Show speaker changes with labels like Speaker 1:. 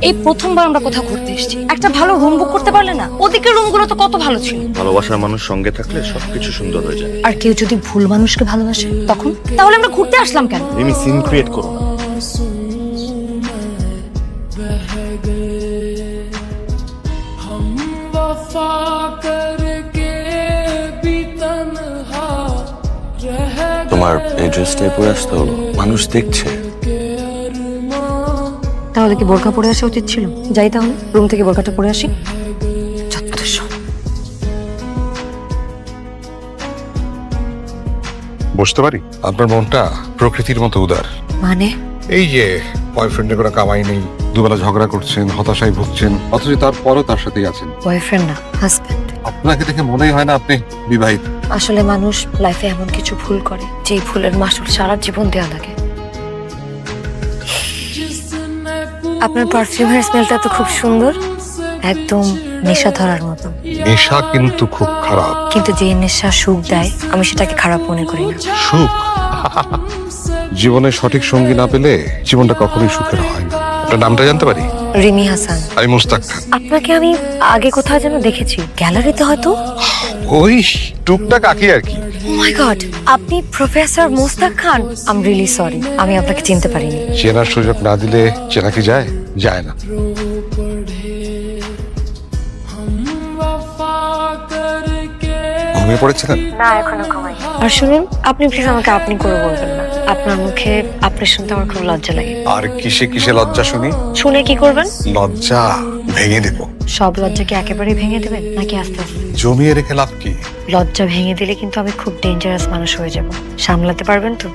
Speaker 1: এই প্রথমবার আমরা কোথাও ঘুরতে এসেছি, একটা ভালো রুম বুক করতে পারলে না? ওদিকে রুমগুলো তো কত ভালো ছিল।
Speaker 2: ভালোবাসার মানুষ সঙ্গে থাকলে সবকিছু সুন্দর হয়ে যায়।
Speaker 1: আর কেউ যদি ভুল মানুষকে ভালোবাসে তখন? তাহলে আমরা ঘুরতে আসলাম কেন?
Speaker 2: রিমি, সিন ক্রিয়েট করো না।
Speaker 3: তোমার এই ড্রেসটাই পরে আসতে হলো, মানুষ দেখছে।
Speaker 1: তাহলে কি বোরকা পরে আসা উচিত ছিল? যাই তাহলে রুম থেকে বোরকাটা পরে আসি। যথেষ্ট।
Speaker 4: বসতে পারি? আপনার মনটা প্রকৃতির মতো উদার।
Speaker 1: মানে
Speaker 4: এই যে বয়ফ্রেন্ডের কোনো কামাই নেই, দুবেলা ঝগড়া করছেন, হতাশায় ভুগছেন, অথচ তারপরও তার সাথেই আছেন।
Speaker 1: বয়ফ্রেন্ড না, হাজব্যান্ড।
Speaker 4: আপনাকে দেখে মনেই হয় না আপনি বিবাহিত।
Speaker 1: আসলে মানুষ লাইফে এমন কিছু ভুল করে যেই ভুলের মাসুল সারা জীবন দেওয়া লাগে। আপনার পারফিউমের স্মেলটা তো খুব সুন্দর, একদম নেশা ধরার মতো।
Speaker 4: নেশা কিন্তু খুব খারাপ।
Speaker 1: কিন্তু যে নেশা সুখ দেয় আমি সেটাকে খারাপ মনে করি না।
Speaker 4: সুখ জীবনে সঠিক সঙ্গী না পেলে জীবনটা কখনোই সুখের হয় না। আপনার নামটা জানতে পারি?
Speaker 1: রিমি হাসান।
Speaker 4: আমি মুস্তাক খান।
Speaker 1: আপনাকে আমি আগে কোথাও যেন দেখেছি, গ্যালারিতে হয়তো।
Speaker 4: ওই টুকটাক আঁকি আর কি।
Speaker 1: ও মাই গড, আপনি professor Mushtaq Khan. I am really sorry, আমি আপনাকে চিনতে পারিনি।
Speaker 4: চেনার সুযোগ না দিলে চেনা কি যায়? যায় না। ঘুমিয়ে পড়েছিলেন?
Speaker 1: না, এখনো ঘুমাই। আর শুনুন, আপনি প্লিজ আমাকে আপনি করে বলবেন না। আপনার মুখে আপনি শুনতে আমার খুব লজ্জা লাগে।
Speaker 4: আর কিসে কিসে লজ্জা শুনি?
Speaker 1: শুনে কি করবেন?
Speaker 4: লজ্জা ভেঙে দেব।
Speaker 1: সব লজ্জা কি একেবারেই ভেঙে দেবেন নাকি আস্তে আস্তে?
Speaker 4: জমিয়ে রেখে লাভ কি?
Speaker 1: লজ্জা ভেঙে দিলে কিন্তু আমি খুব ডেঞ্জারাস মানুষ হয়ে যাব। সামলাতে পারবেন তো?